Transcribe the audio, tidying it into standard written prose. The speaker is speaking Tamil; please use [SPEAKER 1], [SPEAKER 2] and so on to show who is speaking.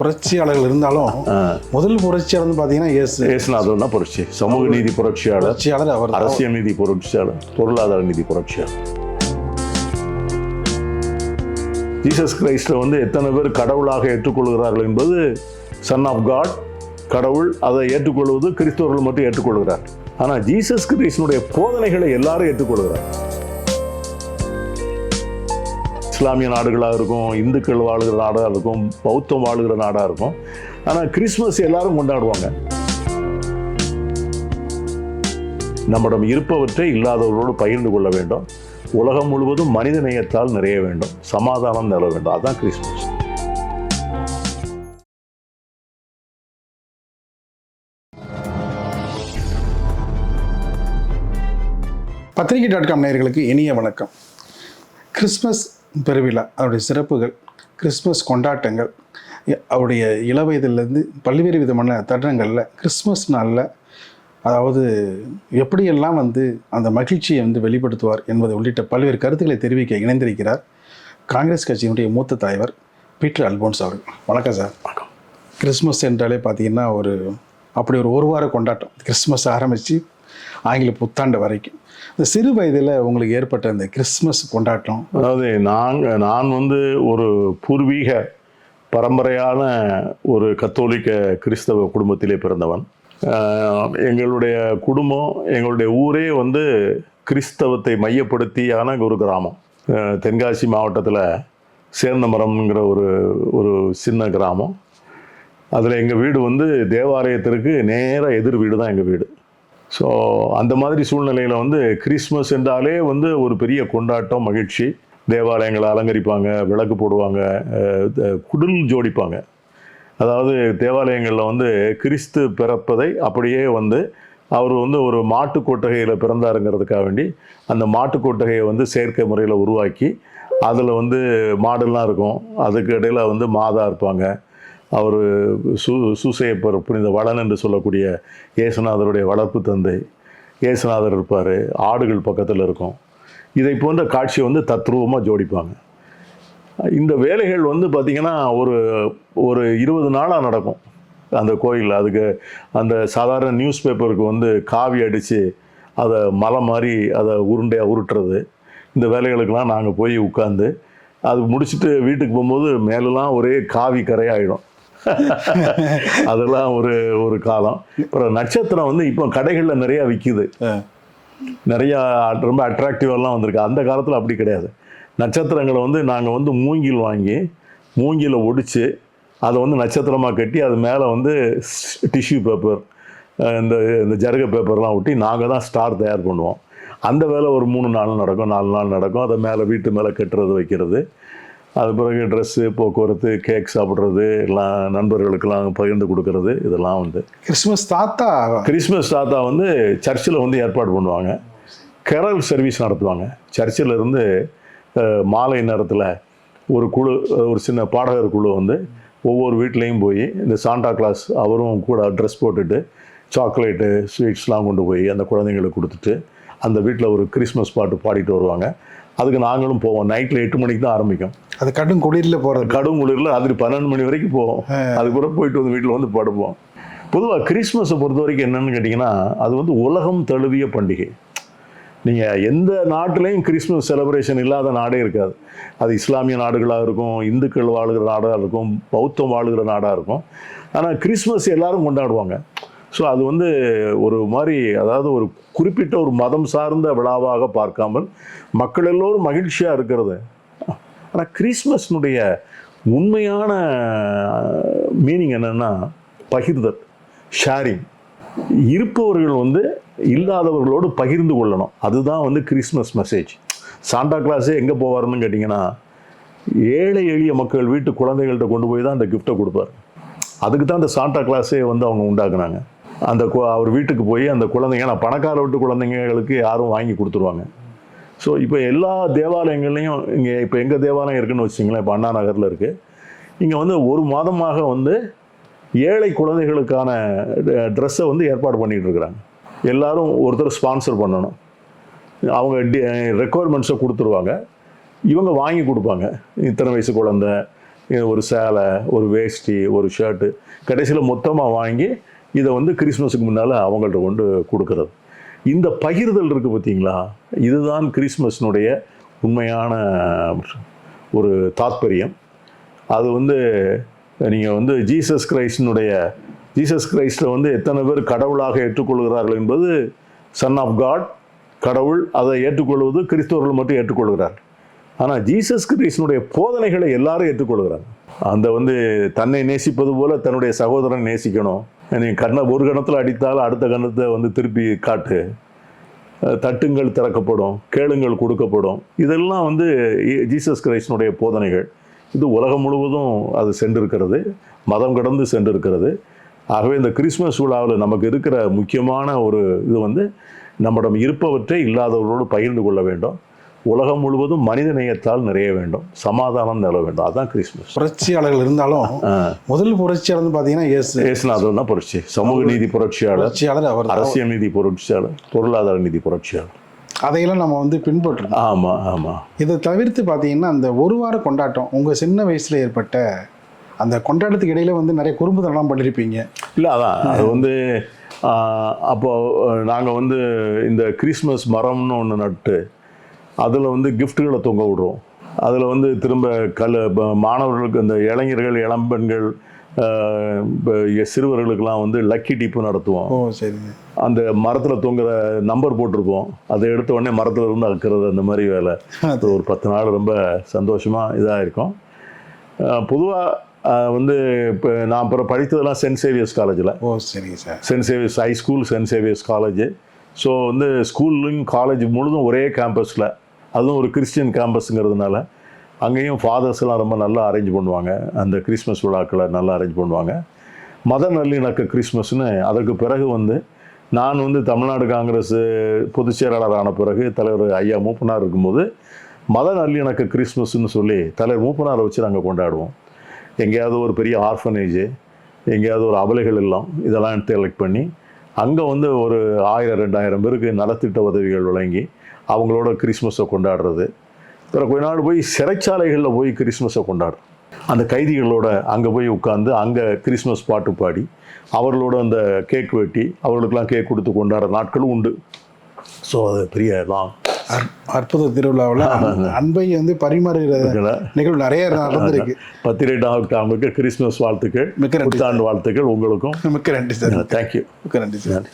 [SPEAKER 1] புரட்சியாளர்கள் இருந்தாலும் முதல் புரட்சியாளர் பார்த்தீங்கன்னா
[SPEAKER 2] இயேசுநாதர் தான் புரட்சி. சமூக நீதி புரட்சியாளர்,
[SPEAKER 1] அவர்
[SPEAKER 2] அரசியல் நீதி புரட்சியாளர், பொருளாதார நீதி புரட்சியாளர். ஜீசஸ் கிரைஸ்ட எத்தனை பேர் கடவுளாக ஏற்றுக்கொள்கிறார்கள் என்பது சன் ஆஃப் காட், கடவுள். அதை ஏற்றுக்கொள்வது கிறிஸ்தவர்கள் மட்டும் ஏற்றுக்கொள்கிறார். ஆனால் ஜீசஸ் கிரைஸ்டனுடைய போதனைகளை எல்லாரும் ஏற்றுக்கொள்கிறார். இஸ்லாமிய நாடுகளாக இருக்கும், இந்துக்கள் வாழுகிற நாடாக இருக்கும், பௌத்தம் வாழுகிற நாடாக இருக்கும். ஆனால் கிறிஸ்மஸ் எல்லாரும் கொண்டாடுவாங்க. நம்மிடம் இருப்பவற்றை இல்லாதவர்களோடு பகிர்ந்து கொள்ள வேண்டும். உலகம் முழுவதும் மனித நேயத்தால் நிறைய வேண்டும், சமாதானம் நிலவ வேண்டும். அதுதான் கிறிஸ்மஸ்.
[SPEAKER 1] பத்திரிகை.com நேயர்களுக்கு இனிய வணக்கம். கிறிஸ்மஸ் பெருவிழா, அதனுடைய சிறப்புகள், கிறிஸ்மஸ் கொண்டாட்டங்கள், அவருடைய இளவயதிலிருந்து பல்வேறு விதமான தருணங்களில் கிறிஸ்மஸ் நாளில் அதாவது எப்படியெல்லாம் அந்த மகிழ்ச்சியை வெளிப்படுத்துவார் என்பது உள்ளிட்ட பல்வேறு கருத்துக்களை தெரிவிக்க இணைந்திருக்கிறார் காங்கிரஸ் கட்சியினுடைய மூத்த தலைவர் பீட்டர் அல்போன்ஸ் அவர்கள். வணக்கம் சார்.
[SPEAKER 2] வணக்கம்.
[SPEAKER 1] கிறிஸ்மஸ் என்றாலே பார்த்தீங்கன்னா அப்படி ஒரு வார கொண்டாட்டம். கிறிஸ்மஸ் ஆரம்பித்து ஆங்கில புத்தாண்டு வரைக்கும் இந்த சிறு வயதில் உங்களுக்கு ஏற்பட்ட அந்த கிறிஸ்மஸ் கொண்டாட்டம்?
[SPEAKER 2] அதாவது நான் ஒரு பூர்வீக பரம்பரையான ஒரு கத்தோலிக்க கிறிஸ்தவ குடும்பத்திலே பிறந்தவன். எங்களுடைய குடும்பம், எங்களுடைய ஊரே கிறிஸ்தவத்தை மையப்படுத்தியான ஒரு கிராமம். தென்காசி மாவட்டத்தில் சேர்ந்தமரம்ங்கிற ஒரு சின்ன கிராமம். அதில் எங்கள் வீடு தேவாலயத்திற்கு நேராக எதிர் வீடு தான் எங்கள் வீடு. ஸோ அந்த மாதிரி சூழ்நிலையில் கிறிஸ்மஸ் என்றாலே ஒரு பெரிய கொண்டாட்டம், மகிழ்ச்சி. தேவாலயங்களை அலங்கரிப்பாங்க, விளக்கு போடுவாங்க, குடில் ஜோடிப்பாங்க. அதாவது தேவாலயங்களில் கிறிஸ்து பிறப்பதை அப்படியே அவர் ஒரு மாட்டு கொட்டகையில் பிறந்தாருங்கிறதுக்காக வேண்டி அந்த மாட்டு கொட்டகையை செயற்கை முறையில் உருவாக்கி அதில் மாடெல்லாம் இருக்கும். அதுக்கு இடையில் மாதா இருப்பாங்க. அவர் சூசையப்பர் புனித வளன் என்று சொல்லக்கூடிய இயேசுநாதருடைய வளர்ப்பு தந்தை இயேசுநாதர் இருப்பார். ஆடுகள் பக்கத்தில் இருக்கும். இதை போன்ற காட்சியை தத்ரூபமாக ஜோடிப்பாங்க. இந்த வேலைகள் பார்த்திங்கன்னா ஒரு 20 நாளாக நடக்கும் அந்த கோயிலில். அதுக்கு அந்த சாதாரண நியூஸ் பேப்பருக்கு காவி அடித்து அதை மலை மாதிரி அதை உருண்டையாக உருட்டுறது, இந்த வேலைகளுக்கெல்லாம் நாங்கள் போய் உட்காந்து அது முடிச்சுட்டு வீட்டுக்கு போகும்போது மேலெல்லாம் ஒரே காவி கரையாயிடும். அதெல்லாம் ஒரு காலம். அப்புறம் நட்சத்திரம் இப்போ கடைகளில் நிறையா விற்கிது. நிறையா ரொம்ப அட்ராக்டிவாலாம் வந்திருக்கு. அந்த காலத்தில் அப்படி கிடையாது. நட்சத்திரங்களை நாங்கள் மூங்கில் வாங்கி மூங்கில ஒடிச்சு அதை நட்சத்திரமாக கட்டி அது மேலே டிஷ்யூ பேப்பர், இந்த ஜருக பேப்பர்லாம் ஒட்டி நாங்கள் தான் ஸ்டார் தயார் பண்ணுவோம். அந்த வேலை ஒரு 3 நாள் நடக்கும், 4 நாள் நடக்கும். அதை மேலே வீட்டு மேலே கட்டுறது, வைக்கிறது. அது பிறகு ட்ரெஸ்ஸு, போக்குவரத்து, கேக் சாப்பிட்றது, எல்லாம் நண்பர்களுக்கெல்லாம் பகிர்ந்து கொடுக்கறது. இதெல்லாம்
[SPEAKER 1] கிறிஸ்மஸ் தாத்தா
[SPEAKER 2] சர்ச்சில் ஏற்பாடு பண்ணுவாங்க. கெரல் சர்வீஸ் நடத்துவாங்க. சர்ச்சில் இருந்து மாலை நேரத்தில் ஒரு குழு, ஒரு சின்ன பாடகர் குழு ஒவ்வொரு வீட்லேயும் போய் இந்த சாண்டா கிளாஸ் அவரும் கூட ட்ரெஸ் போட்டுட்டு சாக்லேட்டு, ஸ்வீட்ஸ்லாம் கொண்டு போய் அந்த குழந்தைங்களுக்கு கொடுத்துட்டு அந்த வீட்டில் ஒரு கிறிஸ்மஸ் பாட்டு பாடிட்டு வருவாங்க. அதுக்கு நாங்களும் போவோம். நைட்டில் 8 மணிக்கு தான் ஆரம்பிக்கும்.
[SPEAKER 1] அது கடும் குளிரில் போகிறது.
[SPEAKER 2] கடும் குளிரில் அது 12 மணி வரைக்கும் போவோம். அதுக்கப்புறம் போயிட்டு வீட்டில் படுப்போம். பொதுவாக கிறிஸ்மஸை பொறுத்த வரைக்கும் என்னென்னு கேட்டிங்கன்னா, அது உலகம் தழுவிய பண்டிகை. நீங்கள் எந்த நாட்டிலையும் கிறிஸ்மஸ் செலிப்ரேஷன் இல்லாத நாடே இருக்காது. அது இஸ்லாமிய நாடுகளாக இருக்கும், இந்துக்கள் வாழுகிற நாடாக இருக்கும், பௌத்தம் வாழுகிற நாடாக இருக்கும். ஆனால் கிறிஸ்மஸ் எல்லாரும் கொண்டாடுவாங்க. ஸோ அது ஒரு மாதிரி, அதாவது ஒரு குறிப்பிட்ட ஒரு மதம் சார்ந்த விழாவாக பார்க்காமல் மக்கள் எல்லோரும் மகிழ்ச்சியாக இருக்கிறது. ஆனால் கிறிஸ்மஸ்னுடைய உண்மையான மீனிங் என்னென்னா பகிர்தல், ஷேரிங். இருப்பவர்கள் இல்லாதவர்களோடு பகிர்ந்து கொள்ளணும். அதுதான் கிறிஸ்மஸ் மெசேஜ். சாண்டா கிளாஸே எங்கே போவார்னு கேட்டிங்கன்னா, ஏழை எளிய மக்கள் வீட்டு குழந்தைகள்கிட்ட கொண்டு போய் தான் அந்த கிஃப்டை கொடுப்பார். அதுக்கு தான் அந்த சாண்டா கிளாஸே அவங்க உண்டாக்குனாங்க. அவர் வீட்டுக்கு போய் அந்த குழந்தைங்க, நான் பணக்கார வீட்டு குழந்தைங்களுக்கு யாரும் வாங்கி கொடுத்துருவாங்க. ஸோ இப்போ எல்லா தேவாலயங்கள்லையும், இங்கே இப்போ எங்கள் தேவாலயம் இருக்குதுன்னு வச்சிங்களேன், இப்போ அண்ணா நகரில் இருக்குது. இங்கே ஒரு மாதமாக ஏழை குழந்தைகளுக்கான ட்ரெஸ்ஸை ஏற்பாடு பண்ணிகிட்டு இருக்கிறாங்க. எல்லோரும் ஒருத்தர் ஸ்பான்சர் பண்ணணும். அவங்க ரெக்குவயர்மெண்ட்ஸை கொடுத்துருவாங்க. இவங்க வாங்கி கொடுப்பாங்க. இத்தனை வயசு குழந்தை, ஒரு சேலை, ஒரு வேஷ்டி, ஒரு ஷர்ட்டு, கடைசியில் மொத்தமாக வாங்கி இதை வந்து கிறிஸ்மஸுக்கு முன்னால் அவங்கள்ட்ட கொண்டு கொடுக்கறது. இந்த பகிர்தல் இருக்குது பார்த்தீங்களா, இதுதான் கிறிஸ்மஸினுடைய உண்மையான ஒரு தாத்பரியம். அது வந்து நீங்கள் வந்து ஜீசஸ் கிரைஸ்டில் வந்து எத்தனை பேர் கடவுளாக ஏற்றுக்கொள்கிறார்கள் என்பது சன் ஆஃப் காட், கடவுள், அதை ஏற்றுக்கொள்வது கிறிஸ்தவர்கள் மட்டும் ஏற்றுக்கொள்கிறார். ஆனால் ஜீசஸ் கிறிஸ்டினுடைய போதனைகளை எல்லாரும் ஏற்றுக்கொள்கிறாங்க. அந்த வந்து தன்னை நேசிப்பது போல தன்னுடைய சகோதரன் நேசிக்கணும், நீ ஒரு கணத்தில் அடித்தாலும் அடுத்த கணத்தை வந்து திருப்பி காட்டு, தட்டுங்கள் திறக்கப்படும், கேளுங்கள் கொடுக்கப்படும், இதெல்லாம் வந்து ஜீசஸ் கிரைஸ்டினுடைய போதனைகள். இது உலகம் முழுவதும் அது சென்றிருக்கிறது, மதம் கடந்து சென்றிருக்கிறது. ஆகவே இந்த கிறிஸ்மஸ் விழாவில் நமக்கு இருக்கிற முக்கியமான ஒரு இது வந்து நம்மிடம் இருப்பவற்றை இல்லாதவர்களோடு பகிர்ந்து கொள்ள வேண்டும். உலகம் முழுவதும் மனித நேயத்தால் நிறைய வேண்டும், சமாதானம் நிலவ வேண்டும். அதுதான் கிறிஸ்மஸ்.
[SPEAKER 1] புரட்சியாளர்கள் இருந்தாலும் முதல் புரட்சியாளர் பார்த்தீங்கன்னா
[SPEAKER 2] இயேசுநாதர் தான் புரட்சி. சமூக நீதி புரட்சியாளர்,
[SPEAKER 1] அவர்
[SPEAKER 2] அரசியல் நீதி புரட்சியாளர், பொருளாதார நீதி புரட்சியாளர்.
[SPEAKER 1] அதையெல்லாம் நம்ம வந்து பின்பற்றணும்.
[SPEAKER 2] ஆமாம்.
[SPEAKER 1] இதை தவிர்த்து பார்த்தீங்கன்னா அந்த ஒரு வார கொண்டாட்டம் உங்கள் சின்ன வயசில் ஏற்பட்ட அந்த கொண்டாட்டத்துக்கு இடையில வந்து நிறைய குறும்புத்தனம்லாம் பண்ணியிருப்பீங்க.
[SPEAKER 2] இல்லை, அதான் அது வந்து அப்போது நாங்கள் வந்து இந்த கிறிஸ்மஸ் மரம்னு ஒன்று நட்டு அதில் வந்து கிஃப்ட்டுகளை தொங்க விடுறோம். அதில் வந்து திரும்ப மாணவர்களுக்கு, இந்த இளைஞர்கள், இளம்பெண்கள், சிறுவர்களுக்கெல்லாம் வந்து லக்கி டிப்பு நடத்துவோம்.
[SPEAKER 1] சரிங்க.
[SPEAKER 2] அந்த மரத்தில் தொங்குற நம்பர் போட்டிருப்போம், அதை எடுத்த உடனே மரத்தில் இருந்து அறுக்கிறது, அந்த மாதிரி வேலை. ஒரு 10 நாள் ரொம்ப சந்தோஷமாக இதாக இருக்கும். பொதுவாக வந்து இப்போ நான் அப்புறம் படித்ததெல்லாம் சென்ட் சேவியர்ஸ் காலேஜில்.
[SPEAKER 1] சரிங்க sir.
[SPEAKER 2] Saint Xavier's high school, Saint Xavier's college. So வந்து ஸ்கூல்லையும் காலேஜ் முழுதும் ஒரே கேம்பஸில், அதுவும் ஒரு கிறிஸ்டியன் கேம்பஸுங்கிறதுனால அங்கேயும் ஃபாதர்ஸ்லாம் ரொம்ப நல்லா அரேஞ்ச் பண்ணுவாங்க. அந்த கிறிஸ்மஸ் விழாக்களை நல்லா அரேஞ்ச் பண்ணுவாங்க. மத நல்லிணக்க கிறிஸ்மஸ்னு அதற்கு பிறகு வந்து நான் வந்து தமிழ்நாடு காங்கிரஸ் பொதுச் செயலாளரான பிறகு தலைவர் ஐயா மூப்பனார் இருக்கும்போது மத நல்லிணக்க கிறிஸ்மஸ்ன்னு சொல்லி தலைவர் மூப்பனாரை வச்சு நாங்கள் கொண்டாடுவோம். எங்கேயாவது ஒரு பெரிய ஆர்ஃபனேஜ், எங்கேயாவது ஒரு அபலைகள் எல்லாம் இதெல்லாம் செலக்ட் பண்ணி அங்கே வந்து ஒரு 1000-2000 பேருக்கு நலத்திட்ட உதவிகள் வழங்கி அவங்களோட கிறிஸ்மஸை கொண்டாடுறது. அப்புறம் கொஞ்ச நாள் போய் சிறைச்சாலைகளில் போய் கிறிஸ்மஸை கொண்டாடுறோம். அந்த கைதிகளோட அங்கே போய் உட்காந்து அங்கே கிறிஸ்மஸ் பாட்டு பாடி அவர்களோட அந்த கேக் வெட்டி அவர்களுக்கெல்லாம் கேக் கொடுத்து கொண்டாடுற நாட்களும் உண்டு. ஸோ அது பெரிய
[SPEAKER 1] அற்புத திருவிழாவில் அன்பை வந்து பரிமாறுகிற நிகழ்வு நிறைய நடந்திருக்கு.
[SPEAKER 2] பத்திரிகை கிறிஸ்மஸ் வாழ்த்துக்கள், புத்தாண்டு வாழ்த்துக்கள் உங்களுக்கும்.
[SPEAKER 1] மிக்க நன்றி சார்.
[SPEAKER 2] தேங்க்யூ.
[SPEAKER 1] மிக்க நன்றி சார்.